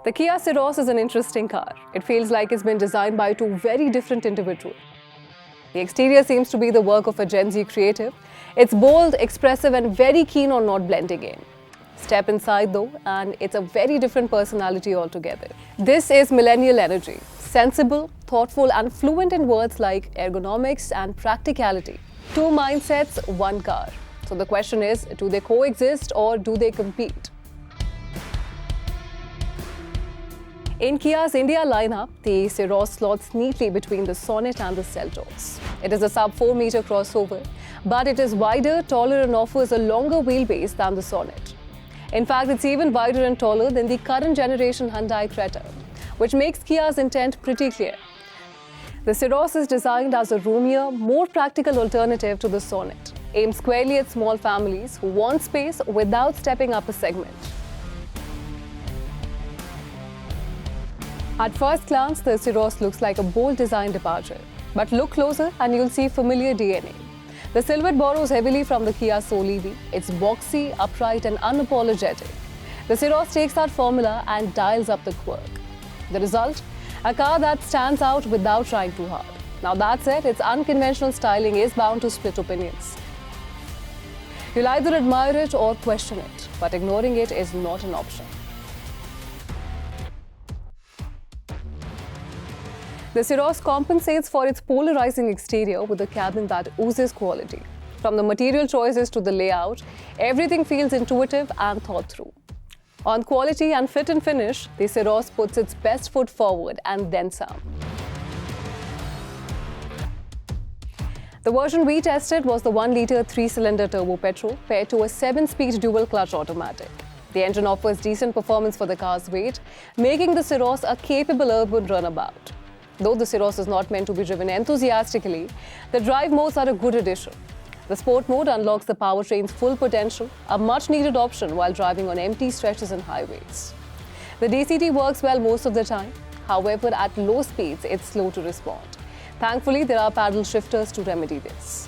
The Kia Syros is an interesting car. It feels like it's been designed by two very different individuals. The exterior seems to be the work of a Gen Z creative. It's bold, expressive and very keen on not blending in. Step inside though, and it's a very different personality altogether. This is Millennial energy. Sensible, thoughtful and fluent in words like ergonomics and practicality. Two mindsets, one car. So the question is, do they coexist or do they compete? In Kia's India lineup, the Syros slots neatly between the Sonet and the Seltos. It is a sub-4-meter crossover, but it is wider, taller and offers a longer wheelbase than the Sonet. In fact, it's even wider and taller than the current generation Hyundai Creta, which makes Kia's intent pretty clear. The Syros is designed as a roomier, more practical alternative to the Sonet, aimed squarely at small families who want space without stepping up a segment. At first glance, the Syros looks like a bold design departure. But look closer and you'll see familiar DNA. The silhouette borrows heavily from the Kia Soul EV. It's boxy, upright and unapologetic. The Syros takes that formula and dials up the quirk. The result? A car that stands out without trying too hard. Now that said, its unconventional styling is bound to split opinions. You'll either admire it or question it, but ignoring it is not an option. The Syros compensates for its polarizing exterior with a cabin that oozes quality. From the material choices to the layout, everything feels intuitive and thought through. On quality and fit and finish, the Syros puts its best foot forward and then some. The version we tested was the 1-litre 3-cylinder Turbo Petrol paired to a 7-speed dual-clutch automatic. The engine offers decent performance for the car's weight, making the Syros a capable urban runabout. Though the Syros is not meant to be driven enthusiastically, the drive modes are a good addition. The Sport mode unlocks the powertrain's full potential, a much-needed option while driving on empty stretches and highways. The DCT works well most of the time. However, at low speeds, it's slow to respond. Thankfully, there are paddle shifters to remedy this.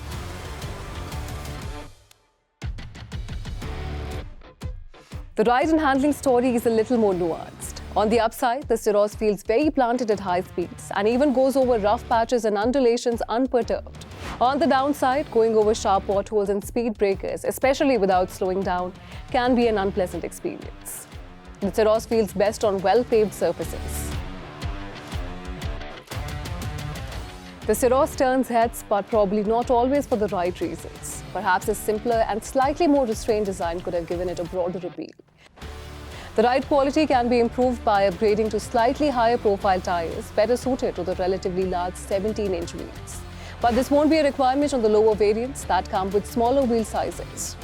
The ride and handling story is a little more nuanced. On the upside, the Syros feels very planted at high speeds and even goes over rough patches and undulations unperturbed. On the downside, going over sharp potholes and speed breakers, especially without slowing down, can be an unpleasant experience. The Syros feels best on well-paved surfaces. The Syros turns heads, but probably not always for the right reasons. Perhaps a simpler and slightly more restrained design could have given it a broader appeal. The ride quality can be improved by upgrading to slightly higher profile tires, better suited to the relatively large 17-inch wheels. But this won't be a requirement on the lower variants that come with smaller wheel sizes.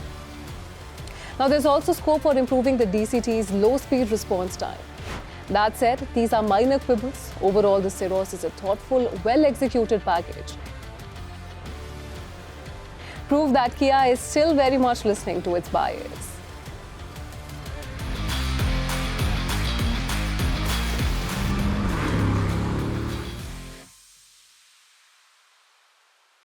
Now there's also scope for improving the DCT's low-speed response time. That said, these are minor quibbles. Overall, the Syros is a thoughtful, well-executed package. Prove that Kia is still very much listening to its buyers.